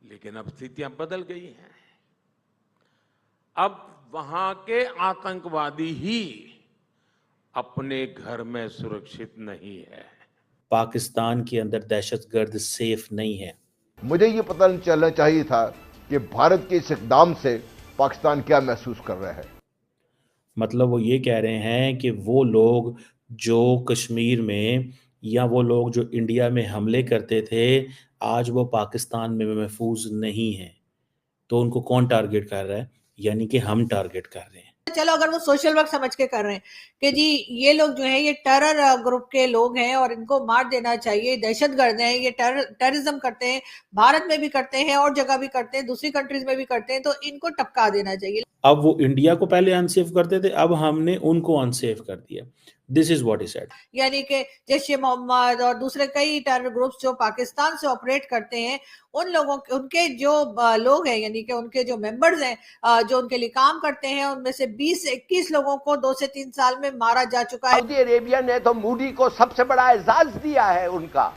लेकिन अब स्थितियां बदल गई हैं। अब वहां के आतंकवादी ही अपने घर में सुरक्षित नहीं है। पाकिस्तान के अंदर दहशतगर्द सेफ नहीं है। मुझे ये पता नहीं चलना चाहिए था कि भारत के इस इकदाम से पाकिस्तान क्या महसूस कर रहा है। मतलब वो ये कह रहे हैं कि वो लोग जो कश्मीर में या वो लोग जो इंडिया में हमले करते थे, आज वो पाकिस्तान में महफूज नहीं हैं। तो उनको कौन टारगेट कर रहा है? यानी कि हम टारगेट कर रहे हैं। चलो अगर वो सोशल वर्क समझ के कर रहे हैं कि जी ये लोग जो है ये टेरर ग्रुप के लोग हैं और इनको मार देना चाहिए, दहशतगर्द हैं, ये टेररिज्म करते हैं, भारत में भी करते हैं और जगह भी करते हैं, दूसरी कंट्रीज में भी करते हैं, तो इनको टपका देना चाहिए। अब वो इंडिया को पहले अनसेफ करते थे, अब हमने उनको अनसेफ कर दिया। This is what he said. यानी कि जैश मोहम्मद और दूसरे कई टेरर ग्रुप्स जो पाकिस्तान से ऑपरेट करते हैं, उन लोगों के उनके जो लोग हैं यानी कि उनके जो मेंबर्स हैं जो उनके लिए काम करते हैं, उनमें से 20 से 21 लोगों को 2 से 3 साल में मारा जा चुका है। सऊदी अरेबिया ने तो मोदी को सबसे बड़ा एजाज दिया है उनका,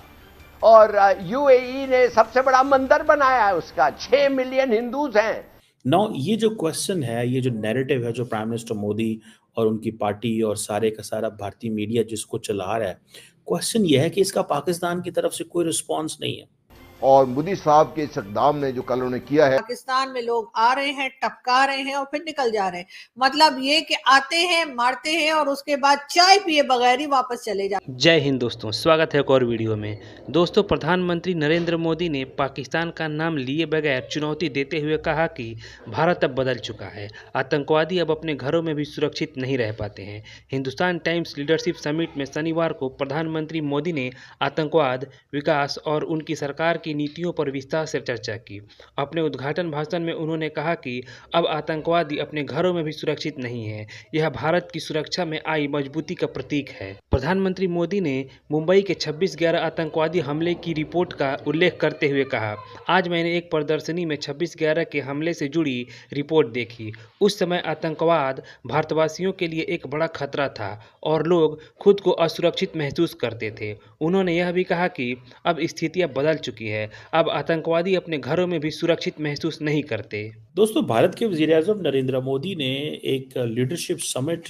और यूएई ने सबसे बड़ा मंदिर बनाया है उसका। 6 मिलियन हिंदूज हैं। नाउ ये जो क्वेश्चन है, ये जो नैरेटिव है जो प्राइम मिनिस्टर मोदी और उनकी पार्टी और सारे का सारा भारतीय मीडिया जिसको चला रहा है, क्वेश्चन ये है कि इसका पाकिस्तान की तरफ से कोई रिस्पांस नहीं है। और मोदी साहब के इस इकदाम ने जो कल उन्होंने किया है, पाकिस्तान में लोग आ रहे हैं, टपका रहे हैं और फिर निकल जा रहे हैं। मतलब ये कि आते हैं, मारते हैं और उसके बाद चाय पिए बगैर ही वापस चले जाते हैं। जय हिंद दोस्तों, स्वागत है एक और वीडियो में। दोस्तों, प्रधानमंत्री नरेंद्र मोदी ने पाकिस्तान का नाम लिए बगैर चुनौती देते हुए कहा कि भारत अब बदल चुका है, आतंकवादी अब अपने घरों में भी सुरक्षित नहीं रह पाते हैं। हिंदुस्तान टाइम्स लीडरशिप समिट में शनिवार को प्रधानमंत्री मोदी ने आतंकवाद, विकास और उनकी सरकार की नीतियों पर विस्तार से चर्चा की। अपने उद्घाटन भाषण में उन्होंने कहा कि अब आतंकवादी अपने घरों में भी सुरक्षित नहीं है, यह भारत की सुरक्षा में आई मजबूती का प्रतीक है। प्रधानमंत्री मोदी ने मुंबई के 26/11 आतंकवादी हमले की रिपोर्ट का उल्लेख करते हुए कहा, आज मैंने एक प्रदर्शनी में 26/11 के हमले से जुड़ी रिपोर्ट देखी। उस समय आतंकवाद भारतवासियों के लिए एक बड़ा खतरा था और लोग खुद को असुरक्षित महसूस करते थे। उन्होंने यह भी कहा कि अब स्थितियां बदल चुकी है, अब आतंकवादी अपने घरों में भी सुरक्षित महसूस नहीं करते। दोस्तों, भारत के वज़ीर-ए-आज़म नरेंद्र मोदी ने एक लीडरशिप समिट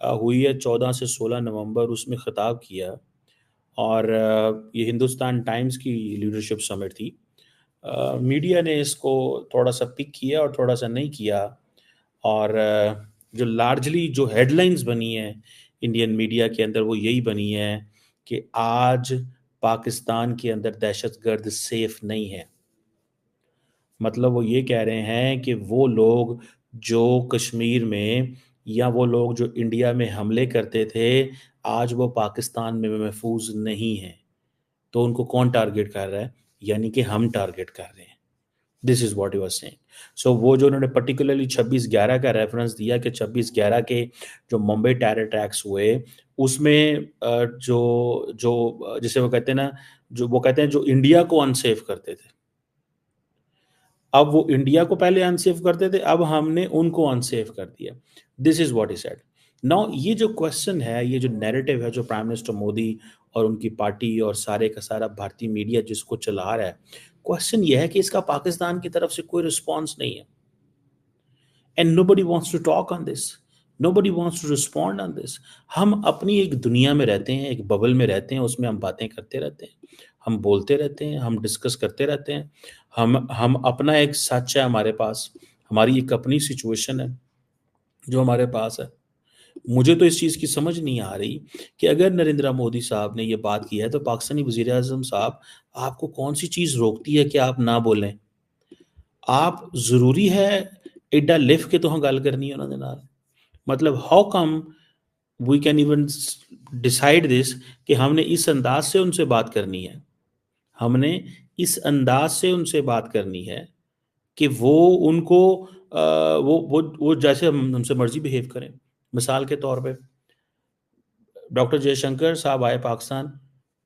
हुई है 14 से 16 नवंबर, उसमें खिताब किया और ये हिंदुस्तान टाइम्स की लीडरशिप समिट थी। मीडिया ने इसको थोड़ा सा पिक किया और थोड़ा सा नहीं किया, और जो लार्जली जो हेडलाइंस बनी है इंडियन मीडिया के अंदर वो यही बनी है कि आज पाकिस्तान के अंदर दहशतगर्द सेफ नहीं है। मतलब वो ये कह रहे हैं कि वो लोग जो कश्मीर में या वो लोग जो इंडिया में हमले करते थे, आज वो पाकिस्तान में महफूज नहीं हैं। तो उनको कौन टारगेट कर रहा है? यानी कि हम टारगेट कर रहे हैं। This is what he was saying. So वो जो उन्होंने पर्टिकुलरली 26/11 का रेफरेंस दिया कि 26/11 के जो मुंबई टेरर अटैक्स हुए, उसमें जो जो जिसे वो कहते हैं ना, जो वो कहते हैं जो इंडिया को अनसेफ करते थे, अब वो इंडिया को पहले अनसेफ करते थे, अब हमने उनको अनसेफ कर दिया। This is what he said. Now ये जो क्वेश्चन है, ये जो नैरेटिव है जो प्राइम मिनिस्टर मोदी और उनकी पार्टी और सारे का सारा भारतीय मीडिया जिसको चला रहा है, क्वेश्चन ये है कि इसका पाकिस्तान की तरफ से कोई रिस्पांस नहीं है। And nobody wants to talk on this, nobody wants to respond on this. हम अपनी एक दुनिया में रहते हैं, एक बबल में रहते हैं, उसमें हम बातें करते रहते हैं, हम बोलते रहते हैं, हम डिस्कस करते रहते हैं। हम अपना एक सच है हमारे पास, हमारी एक अपनी सिचुएशन है जो हमारे पास है। मुझे तो इस चीज़ की समझ नहीं आ रही कि अगर नरेंद्र मोदी साहब ने ये बात की है, तो पाकिस्तानी वज़ीर-ए-आज़म साहब, आपको कौन-सी चीज़ रोकती है कि आप ना बोलें? आप ज़रूरी है एड्डा लिख के तुहां गल करनी है उन्हां दे नाल? मतलब how come we can even decide this कि हमने इस अंदाज से उनसे बात करनी है, हमने इस अंदाज से उनसे बात करनी है कि वो उनको वो जैसे हम उनसे मर्जी बिहेव करें। मिसाल के तौर पे डॉक्टर जयशंकर साहब आए पाकिस्तान,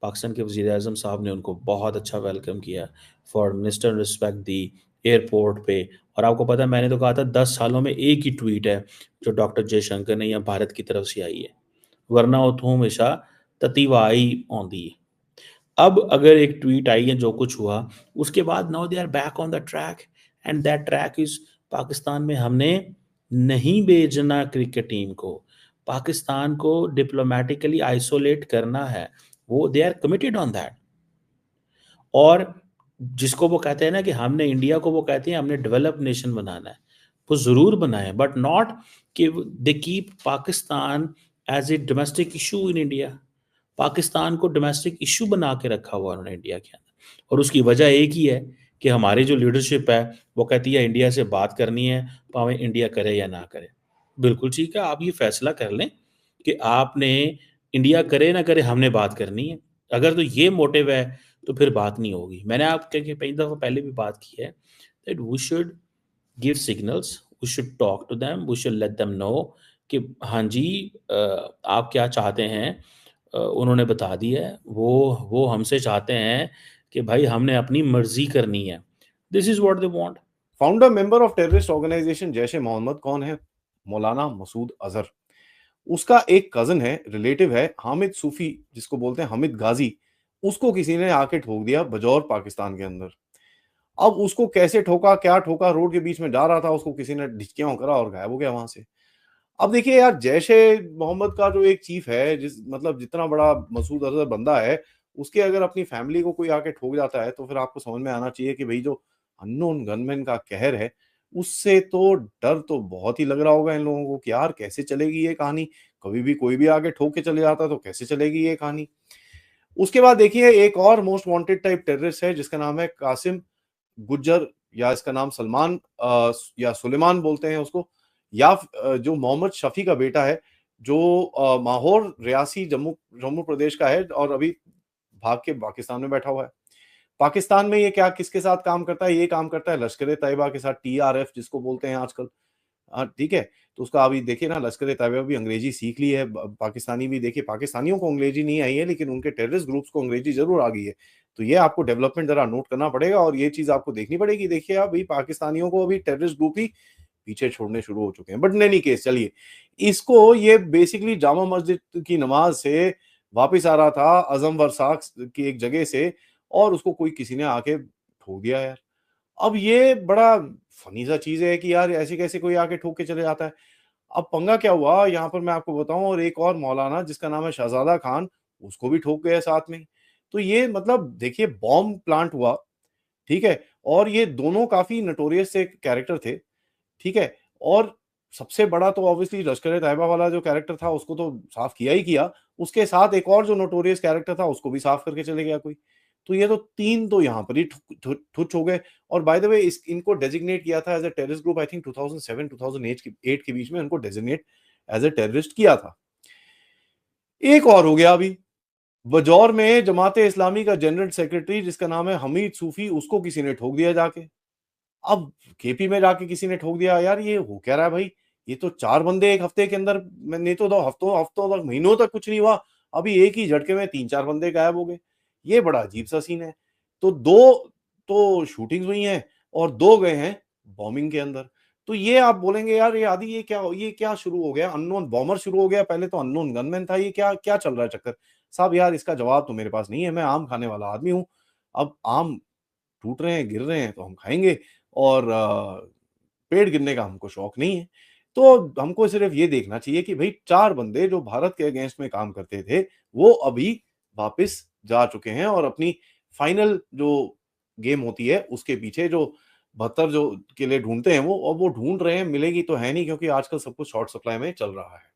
पाकिस्तान के वज़ीर-ए-आज़म साहब ने उनको बहुत अच्छा वेलकम किया, फॉरेन मिनिस्टर रिस्पेक्ट दी एयरपोर्ट पे। और आपको पता है, मैंने तो कहा था 10 सालों में एक ही ट्वीट है जो डॉक्टर जयशंकर ने या भारत की तरफ से आई है, वरना उथों हमेशा ततीवाई आउंदी है। अब अगर एक ट्वीट आई है, जो कुछ हुआ उसके बाद, now they are back on the track, and that track is Pakistan में हमने नहीं भेजना क्रिकेट टीम को, पाकिस्तान को डिप्लोमेटिकली आइसोलेट करना है, वो they are committed on that. और जिसको वो कहते हैं ना कि हमने इंडिया को, वो कहते हैं हमने डेवलप नेशन बनाना है, वो ज़रूर बनाए, बट नॉट कि they keep Pakistan as a domestic issue in India. Pakistan को डोमेस्टिक इशू बना के रखा हुआ उन्होंने इंडिया के अंदर, और उसकी वजह एक ही है कि हमारी जो लीडरशिप है वो कहती है इंडिया से बात करनी है, भावें इंडिया करे या ना करे। बिल्कुल ठीक है, आप ये फैसला कर लें कि आपने इंडिया करे ना करे, हमने बात करनी है। अगर तो ये मोटिव है तो फिर बात नहीं होगी। मैंने आपके कई दफ़ा पहले भी बात की है that we should give signals, we should talk to them, we should let them know कि हाँ जी, आप क्या चाहते हैं। उन्होंने बता दिया है, वो हमसे चाहते हैं कि भाई हमने अपनी मर्जी करनी है, this is what they want. Founder member of terrorist organisation Jaish e Mohammed कौन है? मौलाना मसूद अजहर। उसका एक कजन है, रिलेटिव है, हामिद सूफी, जिसको बोलते हैं हामिद गाजी। उसको किसी ने आके ठोक दिया बजौर पाकिस्तान के अंदर। अब उसको कैसे ठोका, क्या ठोका, रोड के बीच में जा रहा था, उसको किसी ने ढिचकियां करा और गायब हो गया वहां से। अब देखिए यार, जैश ए मोहम्मद का जो एक चीफ है, जिस मतलब जितना बड़ा मसूद अजहर बंदा है, उसके अगर अपनी फैमिली को कोई आके ठोक जाता है तो फिर आपको समझ में आना चाहिए कि भाई जो अननोन गनमैन का कहर है, उससे तो डर तो बहुत ही लग रहा होगा इन लोगों को कि यार कैसे चलेगी ये कहानी। कभी भी कोई भी आगे ठोक के चले जाता तो कैसे चलेगी ये कहानी। उसके बाद देखिए, एक और मोस्ट वांटेड टाइप टेररिस्ट है जिसका नाम है कासिम गुज्जर, या इसका नाम सलमान या सुलेमान बोलते हैं उसको, या जो मोहम्मद शफी का बेटा है, जो माहौर रियासी जम्मू जम्मू प्रदेश का है और अभी भाग के पाकिस्तान में बैठा हुआ है। पाकिस्तान में ये क्या किसके साथ काम करता है? ये काम करता है लश्कर ए तैयबा के साथ, टीआरएफ जिसको बोलते हैं आजकल। ठीक है, तो उसका अभी देखिए ना, लश्कर ए तैयबा भी अंग्रेजी सीख ली है, पाकिस्तानी भी। देखिए, पाकिस्तानियों को अंग्रेजी नहीं आई है, लेकिन उनके टेररिस्ट ग्रुप्स को अंग्रेजी जरूर आ गई है। तो ये आपको डेवलपमेंट जरा नोट करना पड़ेगा और ये चीज आपको देखनी पड़ेगी। देखिए अभी पाकिस्तानियों को अभी टेररिस्ट ग्रुप ही पीछे छोड़ने शुरू हो चुके हैं। बट नहीं केस, चलिए, इसको ये बेसिकली जामा मस्जिद की नमाज से वापस आ रहा था अजम वर्साख की एक जगह से, और उसको कोई किसी ने आके ठोक दिया यार। अब ये बड़ा फनी सा चीज है कि यार ऐसे कैसे कोई आके ठोक के चले जाता है। अब पंगा क्या हुआ यहाँ पर मैं आपको बताऊं, और एक और मौलाना जिसका नाम है शहजादा खान, उसको भी ठोक गया साथ में। तो ये मतलब देखिए, बॉम्ब प्लांट हुआ, ठीक है, और ये दोनों काफी नटोरियस से कैरेक्टर थे, ठीक है। और सबसे बड़ा तो ऑब्वियसली लश्कर ए तैयबा वाला जो कैरेक्टर था उसको तो साफ किया ही किया, उसके साथ एक और जो नोटोरियस कैरेक्टर था उसको भी साफ करके चले गया कोई। तो ये तो तीन तो यहाँ पर ही ठुच हो गए। और बाय द वे इनको डेजिग्नेट किया था as a terrorist group, I think 2007 2008 के बीच में इनको डेजिग्नेट एज ए टेररिस्ट किया था। एक और हो गया अभी बजौर में, जमाते इस्लामी का जनरल सेक्रेटरी जिसका नाम है हमीद सूफी, उसको किसी ने ठोक दिया जाके। अब केपी में जाके किसी ने ठोक दिया। यार ये हो क्या रहा है भाई? ये तो 4 बंदे एक हफ्ते के अंदर, नहीं तो 2 हफ्तों तक, महीनों तक कुछ नहीं हुआ, अभी एक ही झटके में 3-4 बंदे गायब हो गए। ये बड़ा अजीब सा सीन है। तो 2 तो शूटिंग्स हुई हैं और 2 गए हैं बॉम्बिंग के अंदर। तो ये आप बोलेंगे यार ये आदि ये क्या शुरू हो गया? अननोन बॉम्बर शुरू हो गया, पहले तो अननोन गनमैन था, ये क्या क्या चल रहा है चक्कर? साहब यार इसका जवाब तो मेरे पास नहीं है, मैं आम खाने वाला आदमी हूँ। अब आम टूट रहे हैं, गिर रहे हैं तो हम खाएंगे, और पेड़ गिरने का हमको शौक नहीं है। तो हमको सिर्फ ये देखना चाहिए कि भाई 4 बंदे जो भारत के अगेंस्ट में काम करते थे वो अभी वापस जा चुके हैं, और अपनी फाइनल जो गेम होती है उसके पीछे जो 72 जो के लिए ढूंढते हैं वो, और वो ढूंढ रहे हैं, मिलेगी तो है नहीं, क्योंकि आजकल सब कुछ शॉर्ट सप्लाई में चल रहा है।